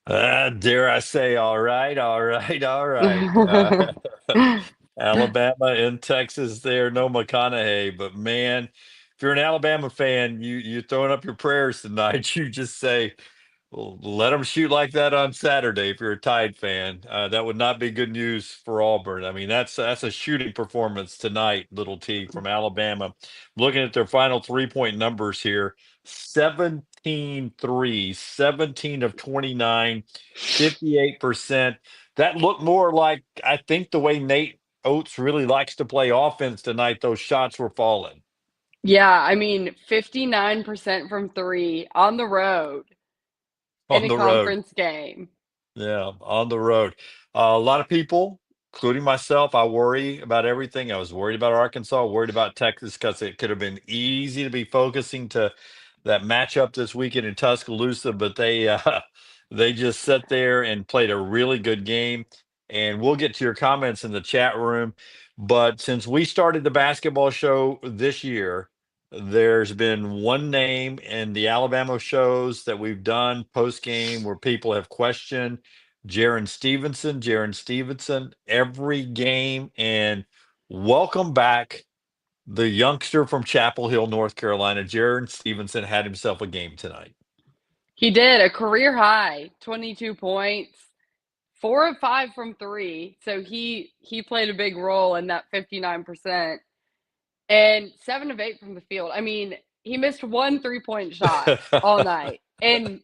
Dare I say, all right, all right, all right. Alabama and Texas there, no McConaughey, but man, if you're an Alabama fan, you're throwing up your prayers tonight. You just say, well, let them shoot like that on Saturday. If you're a Tide fan, that would not be good news for Auburn. I mean, that's a shooting performance tonight, little T from Alabama. Looking at their final 3-point numbers here: 17 threes, 17 of 29, 58%. That looked more like, I think, the way Nate Oates really likes to play offense tonight. Those shots were falling Yeah, I mean, 59% from three on the road in on a the road. conference game. Yeah, on the road. A lot of people, including myself, I worry about everything. I was worried about Arkansas, worried about Texas because it could have been easy to be focusing to that matchup this weekend in Tuscaloosa, but they just sat there and played a really good game. And we'll get to your comments in the chat room. But since we started the basketball show this year, there's been one name in the Alabama shows that we've done post game where people have questioned Jarin Stevenson, every game. And welcome back the youngster from Chapel Hill, North Carolina. Jarin Stevenson had himself a game tonight. He did a career high, 22 points, 4 of 5 from three. So he played a big role in that 59%, and 7 of 8 from the field. I mean, he missed one 3-point shot all night in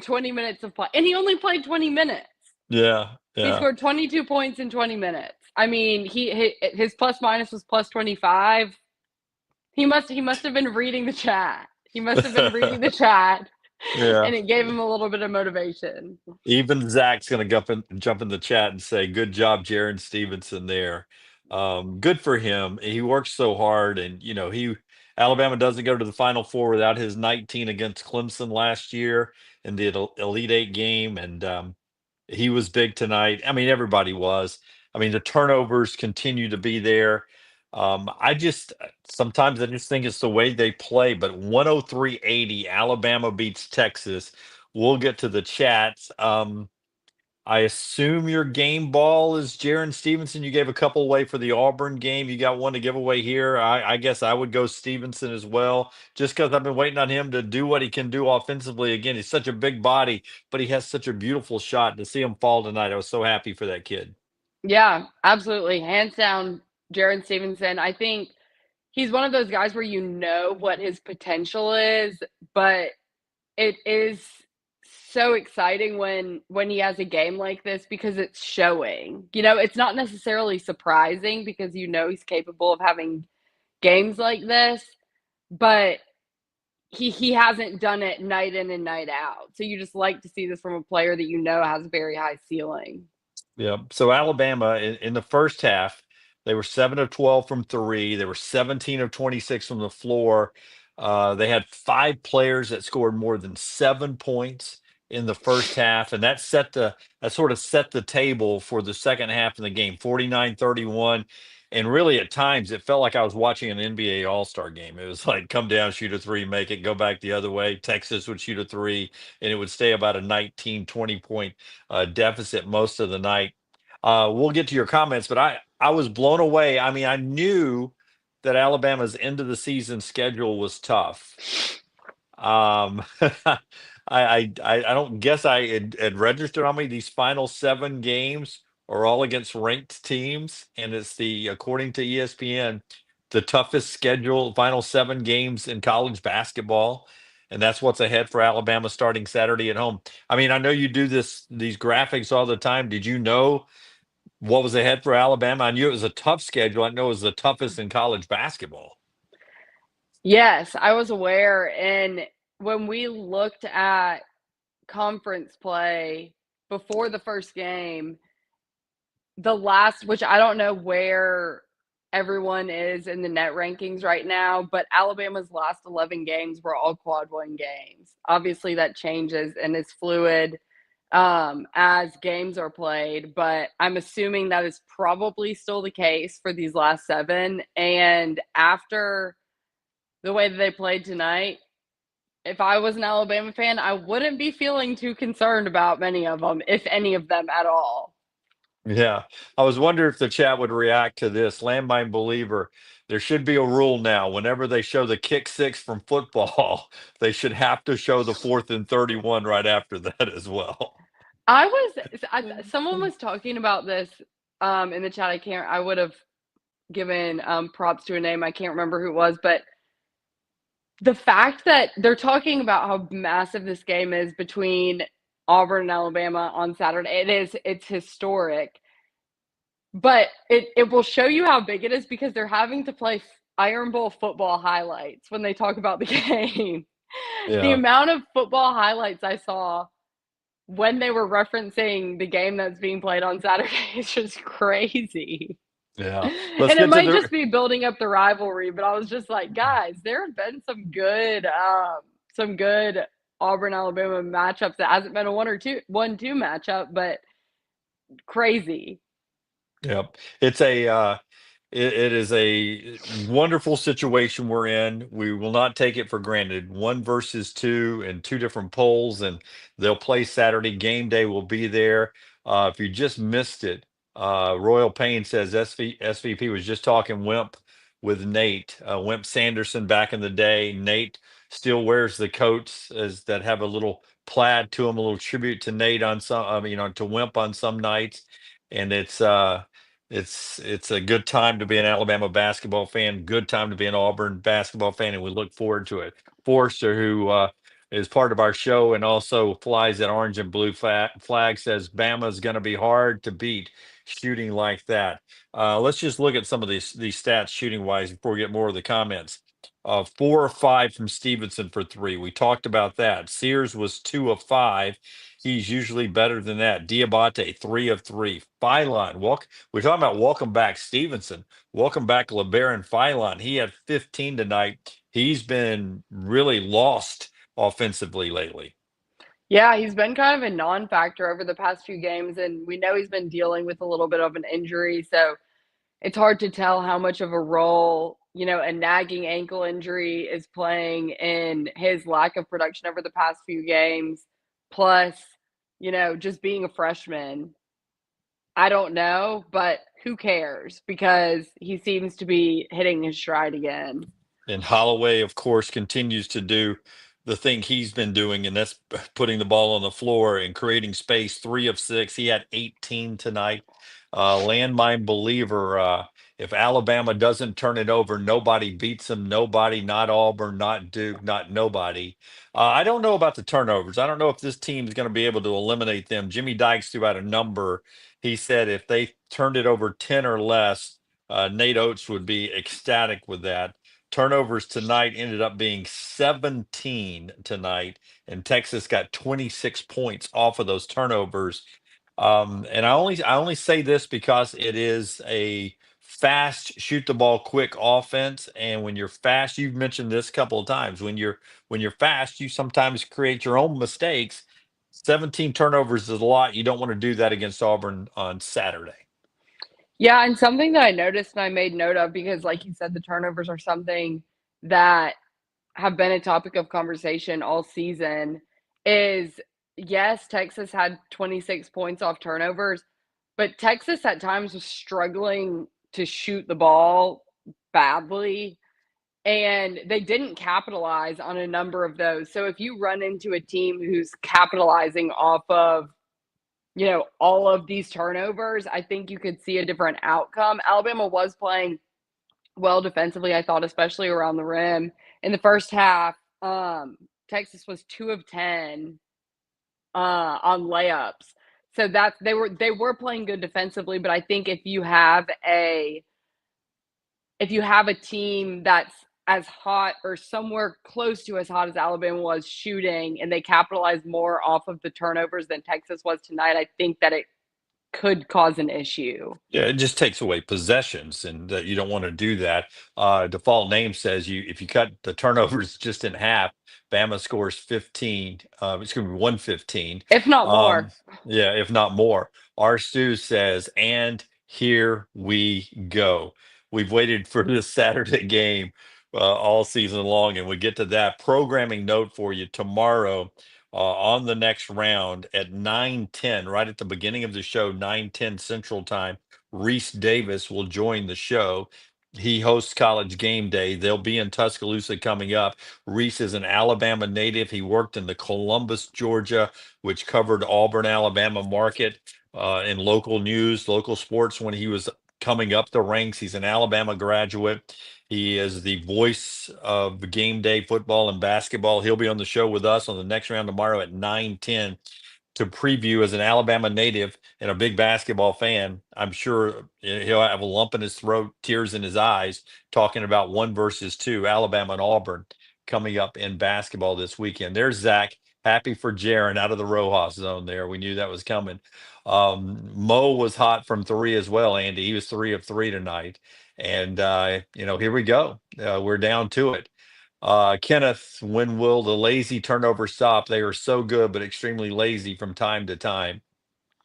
20 minutes of play, and he only played 20 minutes. Yeah, He yeah. scored 22 points in 20 minutes. I mean, his plus minus was plus 25. He must have been reading the chat. He must have been reading the chat, Yeah. and it gave him a little bit of motivation. Even Zach's going to jump in the chat and say, "Good job, Jaron Stevenson." There, good for him. He works so hard, and he Alabama doesn't go to the Final Four without his 19 against Clemson last year in the Elite Eight game, and he was big tonight. I mean, everybody was. I mean, the turnovers continue to be there. I just sometimes I just think it's the way they play, but 103-80, Alabama beats Texas. We'll get to the chats. I assume your game ball is Jaron Stevenson. You gave a couple away for the Auburn game. You got one to give away here. I guess I would go Stevenson as well, just because I've been waiting on him to do what he can do offensively. Again, he's such a big body, but he has such a beautiful shot. To see him fall tonight, I was so happy for that kid. Yeah, absolutely. Hands down, Jaron Stevenson. I think he's one of those guys where you know what his potential is, but it is so exciting when he has a game like this because it's showing. It's not necessarily surprising because he's capable of having games like this, but he hasn't done it night in and night out. So you just like to see this from a player that has a very high ceiling. Yeah. So Alabama in the first half, they were 7 of 12 from three. They were 17 of 26 from the floor. They had five players that scored more than 7 points in the first half, and that sort of set the table for the second half of the game, 49-31. And really, at times, it felt like I was watching an NBA All-Star game. It was like come down, shoot a three, make it, go back the other way. Texas would shoot a three, and it would stay about a 19, 20 point deficit most of the night. We'll get to your comments, but I was blown away. I mean, I knew that Alabama's end of the season schedule was tough. I don't guess I had registered on me these final seven games are all against ranked teams, and it's according to ESPN, the toughest schedule, final seven games in college basketball. And that's what's ahead for Alabama starting Saturday at home. I mean, I know you do these graphics all the time. Did you know what was ahead for Alabama? I knew it was a tough schedule. I know it was the toughest in college basketball. Yes, I was aware. And when we looked at conference play before the first game, which I don't know where everyone is in the net rankings right now, but Alabama's last 11 games were all quad one games. Obviously, that changes and is fluid as games are played, but I'm assuming that is probably still the case for these last seven. And after the way that they played tonight, if I was an Alabama fan, I wouldn't be feeling too concerned about many of them, if any of them at all. Yeah, I was wondering if the chat would react to this. Landmine believer, there should be a rule now. Whenever they show the kick six from football, they should have to show the 4th and 31 right after that as well. Someone was talking about this in the chat. I would have given props to a name. I can't remember who it was, but the fact that they're talking about how massive this game is between Auburn and Alabama on Saturday, it's historic. But it will show you how big it is because they're having to play Iron Bowl football highlights when they talk about the game. The Yeah, amount of football highlights I saw when they were referencing the game that's being played on Saturday is just crazy. yeah. Let's And it get to might the just be building up the rivalry, but I was just like, guys, there have been some good Auburn Alabama matchups that hasn't been a 1-2 matchup, but crazy. Yep. It is a wonderful situation we're in. We will not take it for granted. One versus two and two different polls, and they'll play Saturday. Game day will be there. If you just missed it, Royal Payne says SVP was just talking Wimp with Nate. Wimp Sanderson back in the day. Nate still wears the coats as that have a little plaid to him, a little tribute to Nate on some, to Wimp on some nights. And it's a good time to be an Alabama basketball fan, good time to be an Auburn basketball fan, and we look forward to it. Forrester, who is part of our show and also flies that orange and blue flag, says Bama's going to be hard to beat shooting like that. Let's just look at some of these stats shooting wise before we get more of the comments. 4 or 5 from Stevenson for three. We talked about that. Sears was 2 of 5. He's usually better than that. Diabate, 3 of 3. Philon, we're talking about welcome back Stevenson. Welcome back LeBaron Philon. He had 15 tonight. He's been really lost offensively lately. Yeah, he's been kind of a non-factor over the past few games, and we know he's been dealing with a little bit of an injury, so it's hard to tell how much of a role, a nagging ankle injury is playing in his lack of production over the past few games. Plus, just being a freshman. I don't know, but who cares? Because he seems to be hitting his stride again. And Holloway, of course, continues to do the thing he's been doing, and that's putting the ball on the floor and creating space. 3 of 6. He had 18 tonight. Landmine believer. If Alabama doesn't turn it over, nobody beats them. Nobody, not Auburn, not Duke, not nobody. I don't know about the turnovers. I don't know if this team is going to be able to eliminate them. Jimmy Dykes threw out a number. He said if they turned it over 10 or less, Nate Oates would be ecstatic with that. Turnovers tonight ended up being 17 tonight, and Texas got 26 points off of those turnovers. And I only say this because it is a fast, shoot the ball quick offense. And when you're fast, you've mentioned this a couple of times. When you're fast, you sometimes create your own mistakes. 17 turnovers is a lot. You don't want to do that against Auburn on Saturday. Yeah, and something that I noticed and I made note of because, like you said, the turnovers are something that have been a topic of conversation all season is yes, Texas had 26 points off turnovers, but Texas at times was struggling to shoot the ball badly, and they didn't capitalize on a number of those. So if you run into a team who's capitalizing off of all of these turnovers, I think you could see a different outcome. Alabama was playing well defensively, I thought, especially around the rim. In the first half, Texas was 2 of 10 on layups. So they were playing good defensively, but I think if you have a team that's as hot or somewhere close to as hot as Alabama was shooting, and they capitalize more off of the turnovers than Texas was tonight, I think that it could cause an issue. Yeah, it just takes away possessions, and you don't want to do that. Default name says if you cut the turnovers just in half, Bama scores 15. It's going to be 115. If not Um, more. yeah, if not more. Our Stu says, and here we go. We've waited for this Saturday game all season long. And we get to that programming note for you tomorrow on the next round at 9:10, right at the beginning of the show, 9:10 Central Time. Reese Davis will join the show. He hosts College Game Day. They'll be in Tuscaloosa coming up. Reese is an Alabama native. He worked in the Columbus, Georgia, which covered Auburn, Alabama market in local news, local sports when he was coming up the ranks. He's an Alabama graduate. He is the voice of game day football and basketball. He'll be on the show with us on the next round tomorrow at 9:10 to preview. As an Alabama native and a big basketball fan, I'm sure he'll have a lump in his throat, tears in his eyes, talking about one versus two, Alabama and Auburn coming up in basketball this weekend. There's Zach. Happy for Jaron out of the Rojas zone there. We knew that was coming. Mo was hot from three as well, Andy. He was 3 of 3 tonight. And, here we go. We're down to it. Kenneth, when will the lazy turnover stop? They are so good, but extremely lazy from time to time.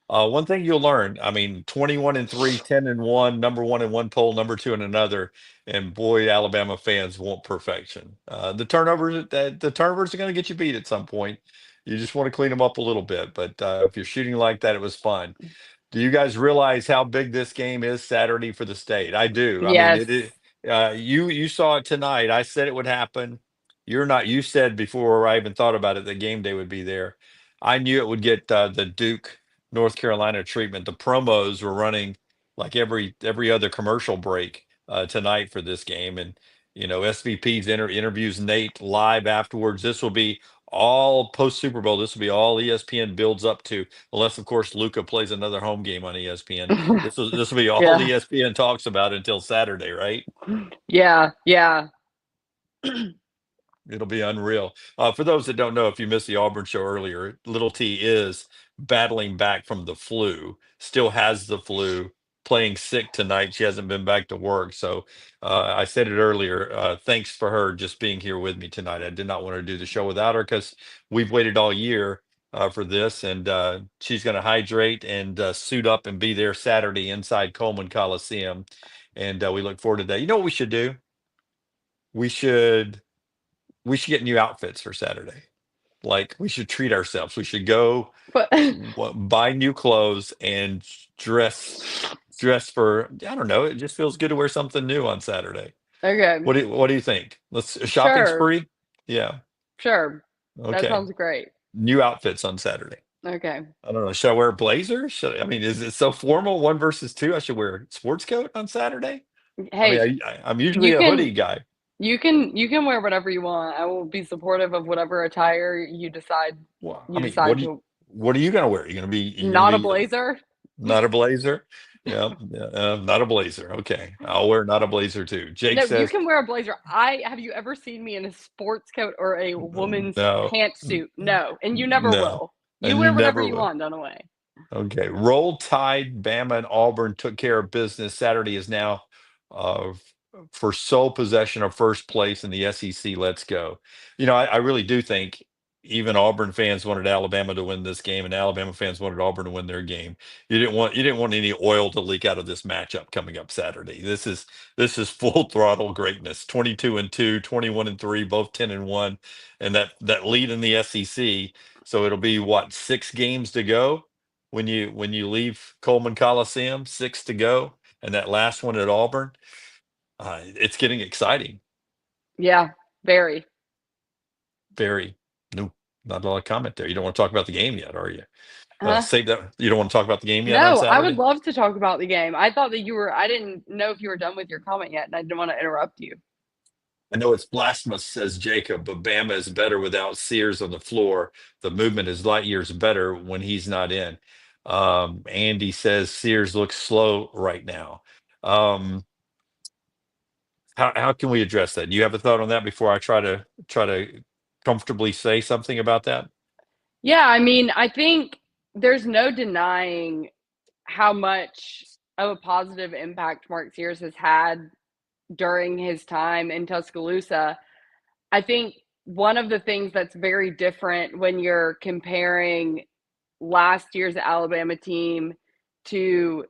One thing you'll learn, I mean, 21 and 3, 10 and 1, number one in one poll, number two in another. And boy, Alabama fans want perfection. The turnovers are going to get you beat at some point. You just want to clean them up a little bit. But if you're shooting like that, it was fun. Do you guys realize how big this game is Saturday for the state? I do. I mean, Yes. you saw it tonight. I said it would happen. You're not. You said before I even thought about it that game day would be there. I knew it would get the Duke, North Carolina treatment. The promos were running like every other commercial break tonight for this game, and SVP's interviews Nate live afterwards. This will be all post Super Bowl. This will be all ESPN builds up to, unless of course Luca plays another home game on ESPN. This will be all Yeah. ESPN talks about until Saturday, right? Yeah. Yeah. It'll be unreal. For those that don't know, if you missed the Auburn show earlier, Little T is battling back from the flu, still has the flu, playing sick tonight. She hasn't been back to work. So I said it earlier. Thanks for her just being here with me tonight. I did not want to do the show without her because we've waited all year for this. And she's going to hydrate and suit up and be there Saturday inside Coleman Coliseum. And we look forward to that. You know what we should do? We should we should get new outfits for Saturday. Like we should treat ourselves. We should go But buy new clothes and dress for. I don't know. It just feels good to wear something new on Saturday. okay. What do you think? Let's a shopping Sure. spree. Yeah. Sure. That Okay. sounds great. New outfits on Saturday. Okay. I don't know. Should I wear a blazer? I mean, is it so formal? One versus two. I should wear a sports coat on Saturday. I Hey, mean, I'm usually you a can hoodie guy. you can wear whatever you want. I will be supportive of whatever attire Well, I you mean, decide to. what are you gonna wear? You gonna Not a be blazer. not a blazer? Yeah, yeah, not a blazer. Okay, I'll wear not a blazer too. Jake No, you says can wear a blazer. I have you ever seen me in a sports coat or a woman's no, pantsuit? No, and you never no, will. You and you wear whatever never you will. want, Dunaway. Okay. Roll Tide, Bama, and Auburn took care of business. Saturday is now for sole possession of first place in the SEC. Let's go. I really do think even Auburn fans wanted Alabama to win this game, and Alabama fans wanted Auburn to win their game. You didn't want any oil to leak out of this matchup coming up Saturday. This is full throttle greatness. 22 and 2, 21 and 3, both 10 and 1, and that lead in the SEC. So it'll be what, 6 games to go when you leave Coleman Coliseum, 6 to go, and that last one at Auburn. It's getting exciting. Yeah, very. Very. No, not a lot of comment there. You don't want to talk about the game yet, are you? Huh? Save that. You don't want to talk about the game yet on No, I would Saturday? love to talk about the game. I thought that you were. I didn't know if you were done with your comment yet, and I didn't want to interrupt you. I know it's blasphemous, says Jacob, but Bama is better without Sears on the floor. The movement is light years better when he's not in. Andy says Sears looks slow right now. Um, how can we address that? Do you have a thought on that before I try to comfortably say something about that? Yeah, I mean, I think there's no denying how much of a positive impact Mark Sears has had during his time in Tuscaloosa. I think one of the things that's very different when you're comparing last year's Alabama team to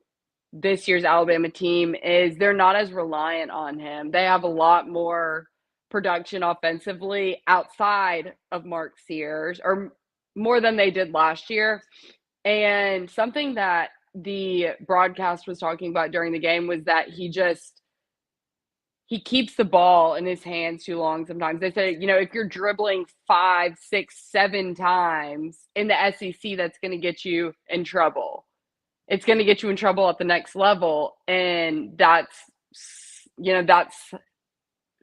this year's Alabama team is they're not as reliant on him. They have a lot more. production offensively outside of Mark Sears, or more than they did last year. And something that the broadcast was talking about during the game was that he keeps the ball in his hands too long sometimes. They say, if you're dribbling 5, 6, 7 times in the SEC, that's going to get you in trouble. It's going to get you in trouble at the next level. And that's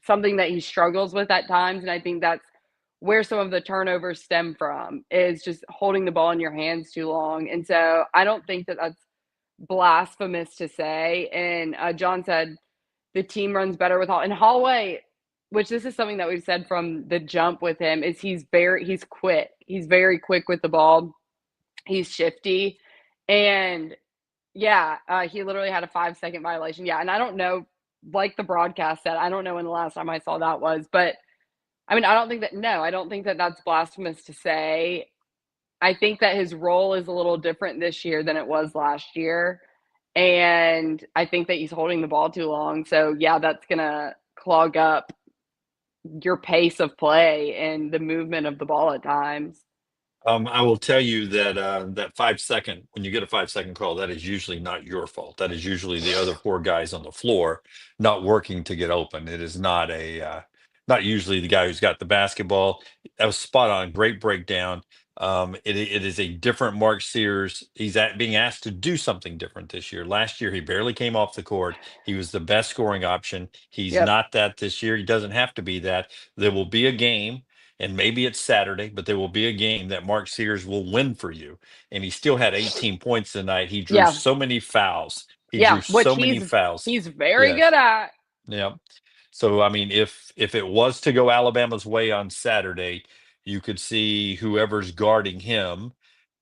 something that he struggles with at times. And I think that's where some of the turnovers stem from, is just holding the ball in your hands too long. And so I don't think that that's blasphemous to say. And John said the team runs better with and Holloway, which this is something that we've said from the jump with him, is he's quick. He's very quick with the ball. He's shifty. And yeah, he literally had a 5-second violation. Yeah, and I don't know, like the broadcast said, I don't know when the last time I saw that was, but I mean, I don't think that that's blasphemous to say. I think that his role is a little different this year than it was last year. And I think that he's holding the ball too long. So, yeah, that's going to clog up your pace of play and the movement of the ball at times. I will tell you that that 5 second, when you get a 5 second call, that is usually not your fault. That is usually the other four guys on the floor not working to get open. It is not usually the guy who's got the basketball. That was spot on. Great breakdown. It is a different Mark Sears. Being asked to do something different this year. Last year, he barely came off the court. He was the best scoring option. He's Yep. not that this year. He doesn't have to be that. There will be a game, and maybe it's Saturday, but there will be a game that Mark Sears will win for you. And he still had 18 points tonight. He drew Yeah. so many fouls. He drew Yeah. Which so many fouls. he's very good Yes. at. Yeah. So I mean, if it was to go Alabama's way on Saturday, you could see whoever's guarding him,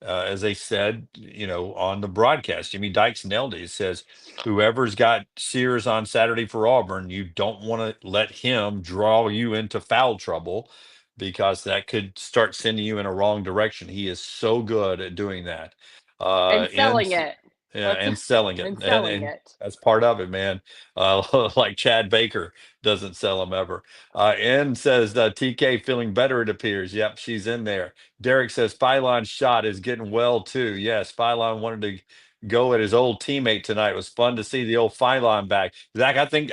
as they said, on the broadcast. Jimmy Dykes nailed it. He says, whoever's got Sears on Saturday for Auburn, you don't want to let him draw you into foul trouble, because that could start sending you in a wrong direction. He is so good at doing that. And And selling it. Yeah, Let's and selling it, and and selling it. that's part of it, man. Like Chad Baker doesn't sell them ever. N says TK feeling better, it appears. Yep, she's in there. Derek says Philon's shot is getting well too. Yes, Philon wanted to go at his old teammate tonight. It was fun to see the old Philon back. Zach, I think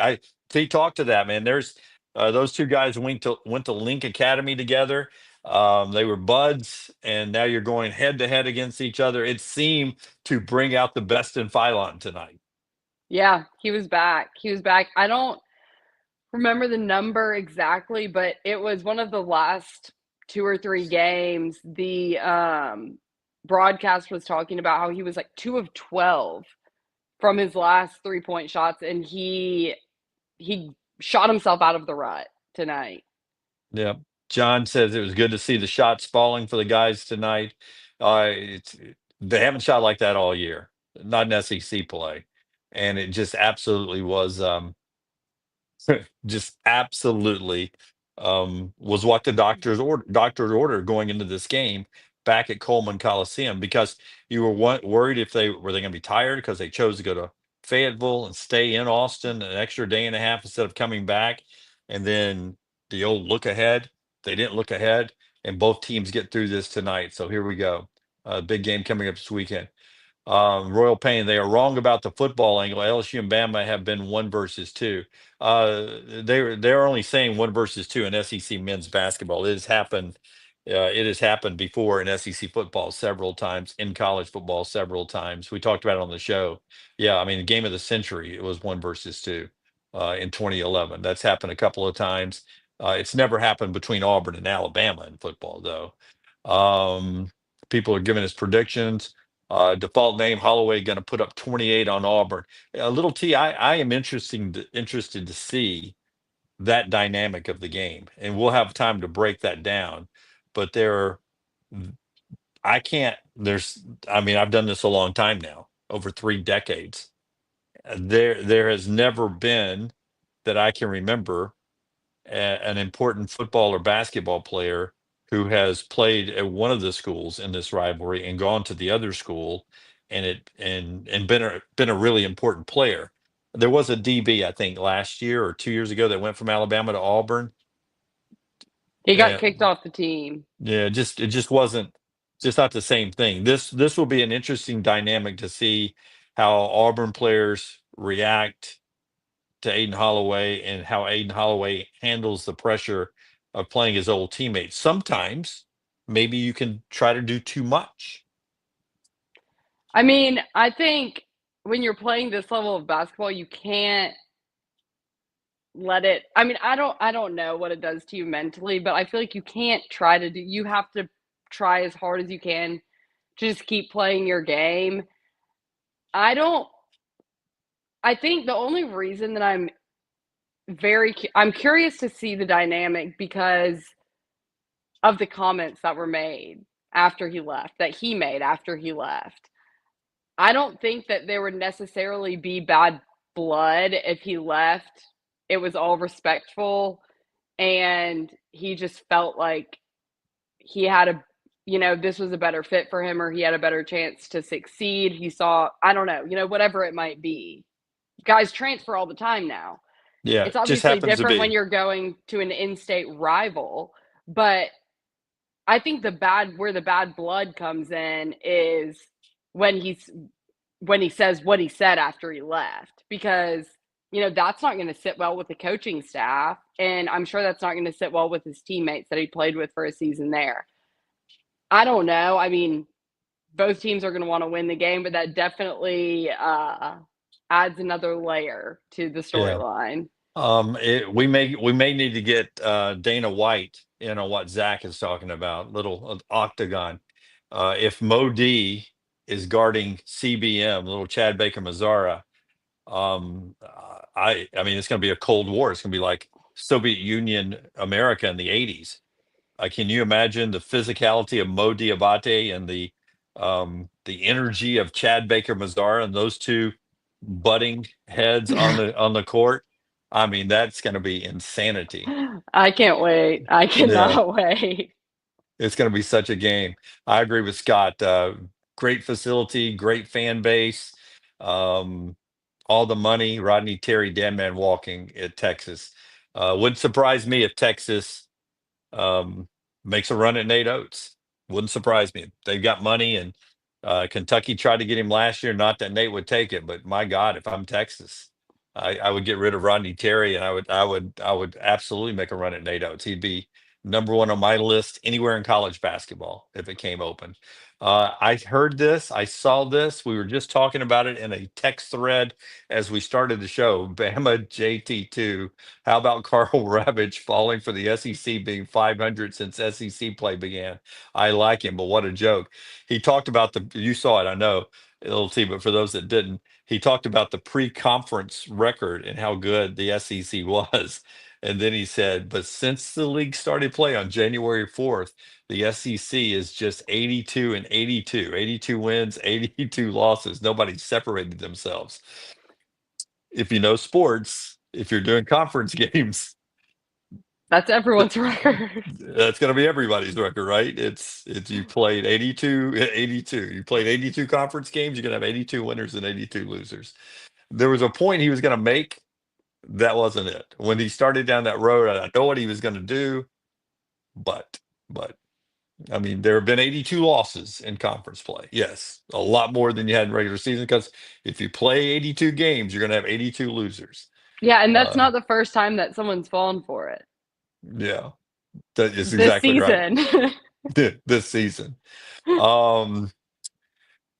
he talked to that, man. There's those two guys went to Link Academy together. They were buds, and now you're going head to head against each other. It seemed to bring out the best in Philon tonight. Yeah, he was back. He was back. I don't remember the number exactly, but it was one of the last 2 or 3 games. The broadcast was talking about how he was like 2 of 12 from his last 3-point shots, and he shot himself out of the rut tonight. Yeah. John says it was good to see the shots falling for the guys tonight. They haven't shot like that all year, not in SEC play, and it just absolutely was. Just absolutely was what the doctor's order going into this game back at Coleman Coliseum, because you were worried if they going to be tired because they chose to go to Fayetteville and stay in Austin an extra day and a half instead of coming back, and then the old look ahead. They didn't look ahead, and both teams get through this tonight. So here we go. Big game coming up this weekend. Royal Pain, they are wrong about the football angle. LSU and Bama have been 1 versus 2. They're only saying 1 versus 2 in SEC men's basketball. It has happened. It has happened before in SEC football several times, in college football several times. We talked about it on the show. Yeah, I mean, the game of the century, it was 1 versus 2 in 2011. That's happened a couple of times. It's never happened between Auburn and Alabama in football, though. People are giving us predictions. Default name Holloway going to put up 28 on Auburn. Little T, I am interested to see that dynamic of the game, and we'll have time to break that down. But I can't. I mean, I've done this a long time now, over 3 decades. There has never been, that I can remember, an important football or basketball player who has played at one of the schools in this rivalry and gone to the other school, and been a really important player. There was a DB, I think, last year or 2 years ago, that went from Alabama to Auburn. He got And kicked off the team. yeah, it just wasn't just not the same thing. This will be an interesting dynamic to see how Auburn players react to Aiden Holloway and how Aiden Holloway handles the pressure of playing his old teammates. Sometimes maybe you can try to do too much. I mean, I think when you're playing this level of basketball, you can't let it I don't know what it does to you mentally, but I feel like you can't try to do you have to try as hard as you can to just keep playing your game. I don't I think the only reason that I'm curious to see the dynamic because of the comments that were made after he left, that he made after he left. I don't think that there would necessarily be bad blood if he left. It was all respectful and he just felt like he had this was a better fit for him or he had a better chance to succeed. He saw, I don't know, whatever it might be. Guys transfer all the time now. Yeah, It's just obviously happens to different when be. you're going to an in-state rival, but I think where the bad blood comes in is when he says what he said after he left because that's not going to sit well with the coaching staff and I'm sure that's not going to sit well with his teammates that he played with for a season there. I don't know. I mean, both teams are going to want to win the game, but that definitely adds another layer to the Yeah. storyline. We may need to get Dana White in on what Zach is talking about, little octagon. If Mo D is guarding CBM, little Chad Baker Mazzara, I mean it's going to be a cold war. It's going to be like Soviet Union America in the '80s. Can you imagine the physicality of Mo Diabate and the energy of Chad Baker Mazzara and those two butting heads on the court? I mean, that's going to be insanity. I can't wait. I Yeah, cannot wait. it's going to be such a game. I agree with Scott. Great facility, great fan base, um, all the money. Rodney Terry, dead man walking at Texas. Wouldn't surprise me if Texas um, makes a run at Nate Oates. Wouldn't surprise me. They've got money, and Kentucky tried to get him last year. Not that Nate would take it, but my God, if I'm Texas, I would get rid of Rodney Terry, and I would absolutely make a run at Nate Oates. He'd be number one on my list anywhere in college basketball if it came open. I heard this. I saw this. We were just talking about it in a text thread as we started the show. Bama JT2. How about Carl Ravage falling for the SEC being 500 since SEC play began? I like him, but what a joke. He talked about you saw it, I know, little T, but for those that didn't, he talked about the pre-conference record and how good the SEC was. And then he said, but since the league started play on January 4th, the SEC is just 82 and 82, 82 wins, 82 losses. Nobody separated themselves. If you know sports, if you're doing conference games, That's th- everyone's record. that's going to be everybody's record, right? It's you played 82, 82. You played 82 conference games, you're going to have 82 winners and 82 losers. There was a point he was going to make. That wasn't it. When he started down that road, I know what he was going to do, but but I mean, there have been 82 losses in conference play. Yes, a lot more than you had in regular season because if you play 82 games, you're going to have 82 losers. Yeah, and that's Uh, not the first time that someone's fallen for it yeah, that is this exactly right. season. This season. Um,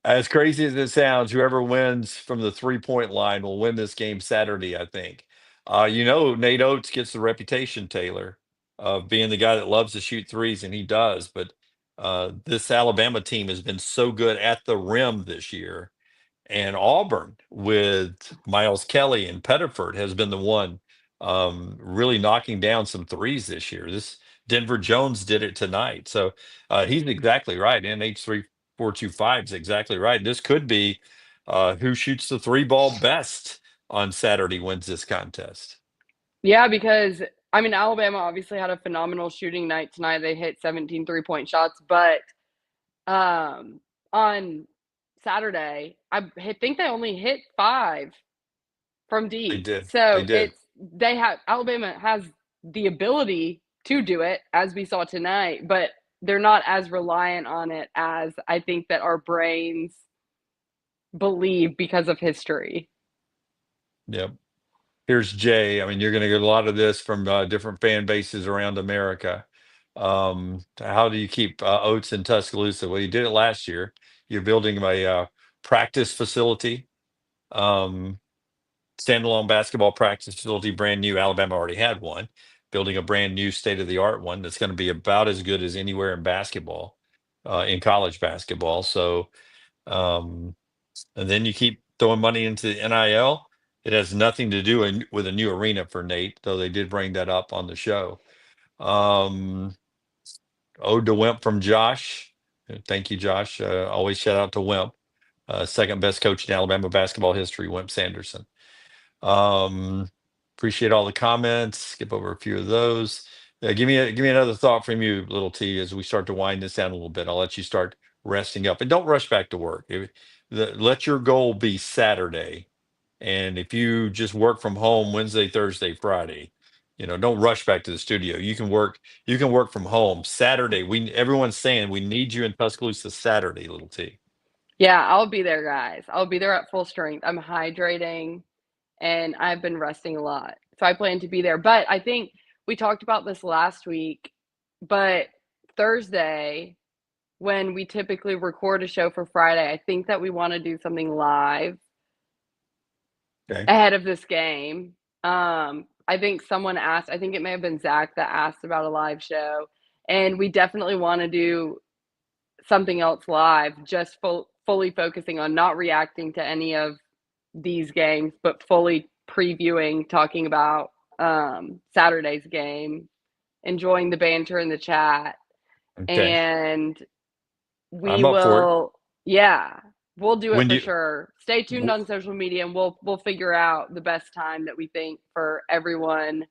as crazy as it sounds, whoever wins from the 3-point line will win this game Saturday, I think. Nate Oates gets the reputation, Taylor, of being the guy that loves to shoot threes, and he does. But this Alabama team has been so good at the rim this year. And Auburn with Miles Kelly and Pettiford has been the one really knocking down some threes this year. This Denver Jones did it tonight. So he's exactly right. NH3425 is exactly right. This could be who shoots the three ball best on Saturday wins this contest. Yeah, because I mean Alabama obviously had a phenomenal shooting night tonight. They hit 17 3-point shots, but on Saturday, think they only hit 5 from They deep. did. They So did. Alabama has the ability to do it, as we saw tonight, but they're not as reliant on it as I think that our brains believe because of history. Yep. Here's Jay. I mean, you're going to get a lot of this from different fan bases around America. How do you keep oats in Tuscaloosa? Well, you did it last year. You're building a practice facility, um, standalone basketball practice facility, brand new. Alabama already had one. Building a brand new state of the art one that's going to be about as good as anywhere in basketball, in college basketball. So, um, and then you keep throwing money into the NIL. It has nothing to do with a new arena for Nate, though they did bring that up on the show. Um, Ode to Wimp from Josh. Thank you, Josh. Always shout out to Wimp, second best coach in Alabama basketball history, Wimp Sanderson. Um, Appreciate all the comments. Skip over a few of those. Give me another thought from you, little T, as we start to wind this down a little bit. I'll let you start resting up, and don't rush back to work. Let your goal be Saturday, and if you just work from home Wednesday, Thursday, Friday, don't rush back to the studio. You can work. You can work from home Saturday. Everyone's saying we need you in Tuscaloosa Saturday, little T. Yeah, I'll be there, guys. I'll be there at full strength. I'm hydrating and I've been resting a lot. So I plan to be there. But I think we talked about this last week, but Thursday, when we typically record a show for Friday, I think that we want to do something live Okay. ahead of this game. I think someone asked, I think it may have been Zach that asked about a live show. And we definitely want to do something else live, just fully focusing on not reacting to any of these games, but fully previewing, talking about Saturday's game, enjoying the banter in the chat, Okay. and we I'm up for it. will, yeah, we'll do it When for do you? sure. Stay tuned on social media, and we'll figure out the best time that we think for everyone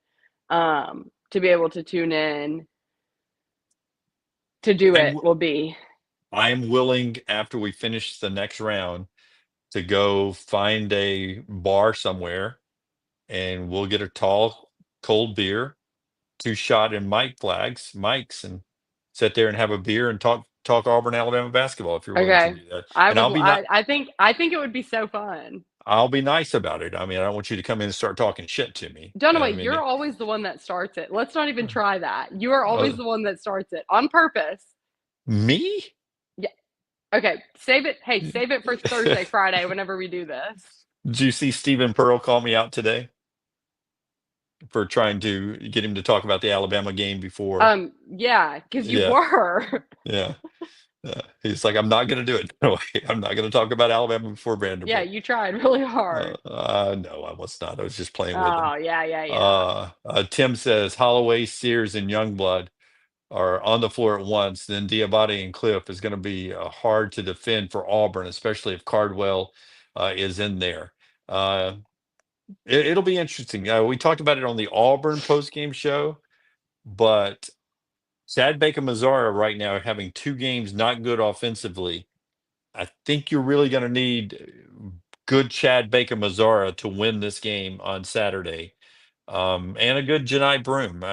to be able to tune in to do I'm it will be. I'm willing after we finish the next round to go find a bar somewhere and we'll get a tall, cold beer, two shot and mics, and sit there and have a beer and talk Auburn, Alabama basketball if you're willing to Okay. do that. I And would I think it would be so fun. I'll be nice about it. I mean, I don't want you to come in and start talking shit to me. I Dunaway, mean, you're always the one that starts it. Let's not even try that. You are always uh, the one that starts it on purpose. me? Yeah. Okay. Save it. Hey, save it for Thursday, Friday, whenever we do this. Did you see Stephen Pearl call me out today for trying to get him to talk about the Alabama game before? Yeah, because you Yeah, were. yeah. He's like, I'm not going to do it. No, I'm not going to talk about Alabama before Yeah, Vanderbilt. you tried really hard. No, I was not. I was just playing with him. Oh, yeah, yeah, yeah. Tim says Holloway, Sears, and Youngblood are on the floor at once. Then Diabate and Cliff is going to be hard to defend for Auburn, especially if Cardwell is in there. Uh, it'll be interesting. We talked about it on the Auburn postgame show, but Chad Baker Mazzara right now having two games not good offensively. I think you're really going to need good Chad Baker Mazzara to win this game on Saturday, and a good Janai Broom.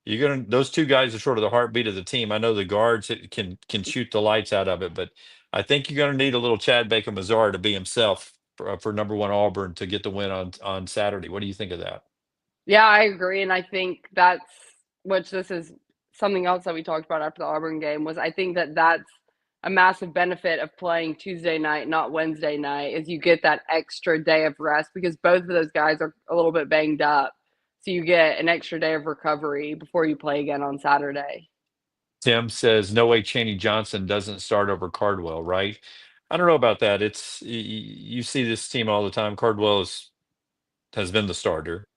You're gonna those two guys are sort of the heartbeat of the team. I know the guards can shoot the lights out of it, but I think you're going to need a little Chad Baker Mazzara to be himself for number one Auburn to get the win on Saturday. What do you think of that? Yeah, I agree. And I think which this is something else that we talked about after the Auburn game was I think that that's a massive benefit of playing Tuesday night, not Wednesday night, is you get that extra day of rest because both of those guys are a little bit banged up. So you get an extra day of recovery before you play again on Saturday. Tim says no way Chaney Johnson doesn't start over Cardwell, right? I don't know about that. You see this team all the time. Cardwell has been the starter.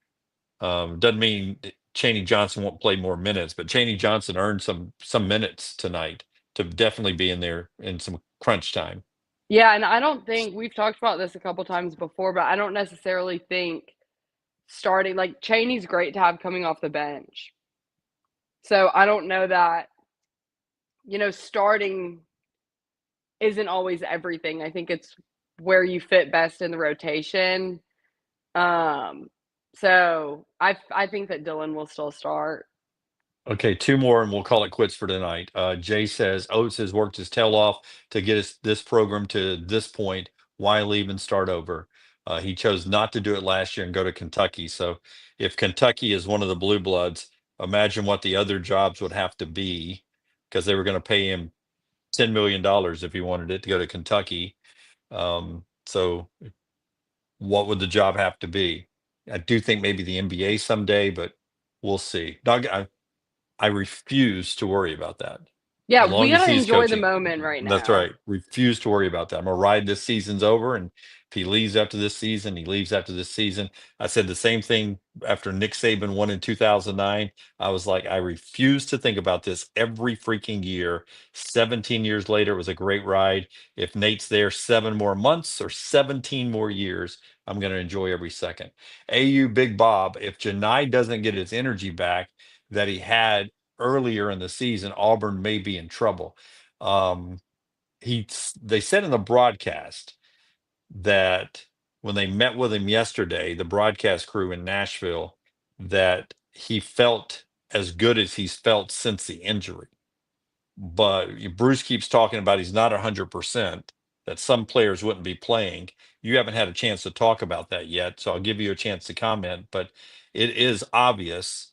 Doesn't mean Chaney Johnson won't play more minutes, but Chaney Johnson earned some minutes tonight to definitely be in there in some crunch time. Yeah, and I don't think we've talked about this a couple times before, but I don't necessarily think starting like Cheney's great to have coming off the bench. So I don't know that, starting isn't always everything. I think it's where you fit best in the rotation. Um, so I think that Dylan will still start. Okay, two more and we'll call it quits for tonight. Jay says Oates has worked his tail off to get us this program to this point. Why leave and start over? He chose not to do it last year and go to Kentucky. So if Kentucky is one of the blue bloods, imagine what the other jobs would have to be, because they were going to pay him $10 million if he wanted it to go to Kentucky. So what would the job have to be? I do think maybe the NBA someday, but we'll see. Doug, I refuse to worry about that. Yeah, As we long as gotta he's enjoy the coaching. moment right That's now. right. Refuse to worry about that. I'm gonna ride this season's over. And if he leaves after this season, he leaves after this season. I said the same thing after Nick Saban won in 2009. I was like, I refuse to think about this every freaking year. 17 years later, it was a great ride. If Nate's there 7 more months or 17 more years, I'm gonna enjoy every second. AU Big Bob, if Janai doesn't get his energy back that he had earlier in the season, Auburn may be in trouble. Um, they said in the broadcast that when they met with him yesterday, the broadcast crew in Nashville, that he felt as good as he's felt since the injury. But Bruce keeps talking about he's not 100%, that some players wouldn't be playing. You haven't had a chance to talk about that yet, so I'll give you a chance to comment. But it is obvious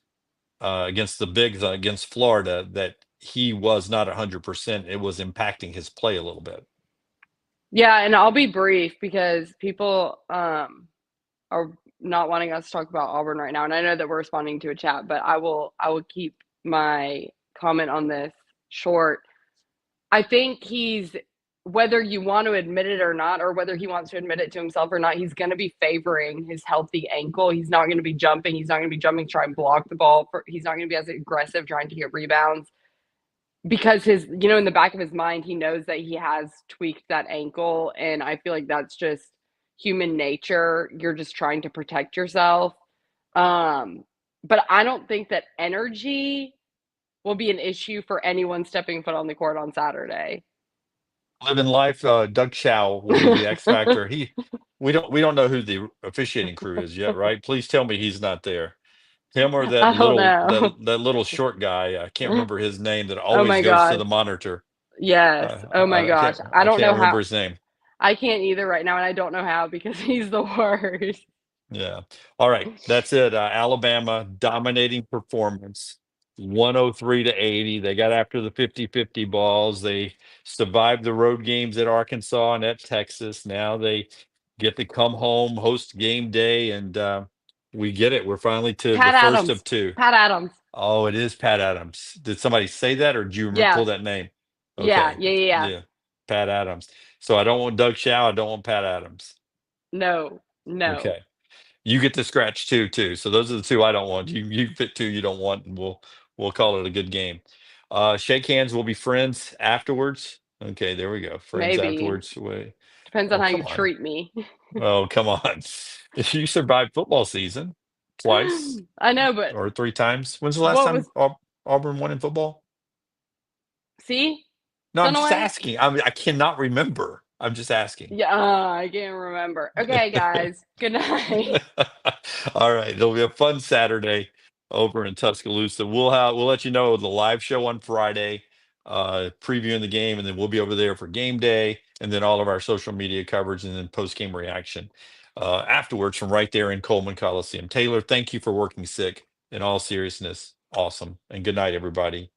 against the Bigs, against Florida, that he was not 100%. It was impacting his play a little bit. Yeah, and I'll be brief because people are not wanting us to talk about Auburn right now, and I know that we're responding to a chat, but I will keep my comment on this short. I think he's, whether you want to admit it or not, or whether he wants to admit it to himself or not, he's going to be favoring his healthy ankle. He's not going to be jumping. He's not going to be jumping to try and block the ball. He's not going to be as aggressive trying to get rebounds because in the back of his mind, he knows that he has tweaked that ankle. And I feel like that's just human nature. You're just trying to protect yourself. But I don't think that energy will be an issue for anyone stepping foot on the court on Saturday. Living life, Doug Chow will be the X factor. We don't know who the officiating crew is yet, right? Please tell me he's not there. Him or that I don't little know. that little short guy. I can't remember his name that Oh always my goes to gosh. the monitor. Yes. Oh my I gosh. can't I I don't can't know remember how. his name. I can't either right now, and I don't know how because he's the worst. Yeah. All right. That's it. Alabama dominating performance, 103 to 80. They got after the 50-50 balls. They survived the road games at Arkansas and at Texas. Now they get to come home, host game day, and we get it. We're finally to the Pat first Adams. of two. Pat Adams. Oh, it is Pat Adams. Did somebody say that, or do you pull Yes. that name? Yeah. Okay. Yeah. Yeah. Yeah. Yeah. Pat Adams. So I don't want Doug Shaw. I don't want Pat Adams. No. No. Okay. You get to scratch two too. So those are the two I don't want. You fit two you don't want, and we'll call it a good game. Shake hands. We'll be friends afterwards. Okay, there we go. Friends Maybe. afterwards. Wait. Depends on Oh, how come you on. treat me. Oh, come on. You survived football season twice I know, but or three times. When's the last what was. time Auburn won in football? See? No, I'm just Dunaway? asking. I cannot remember. I'm just asking. Yeah. I can't remember. Okay, guys. Good night. All right, it'll be a fun Saturday over in Tuscaloosa. We'll let you know the live show on Friday, previewing the game, and then we'll be over there for game day, and then all of our social media coverage, and then post game reaction afterwards from right there in Coleman Coliseum. Taylor, thank you for working sick. In all seriousness, awesome, and good night, everybody.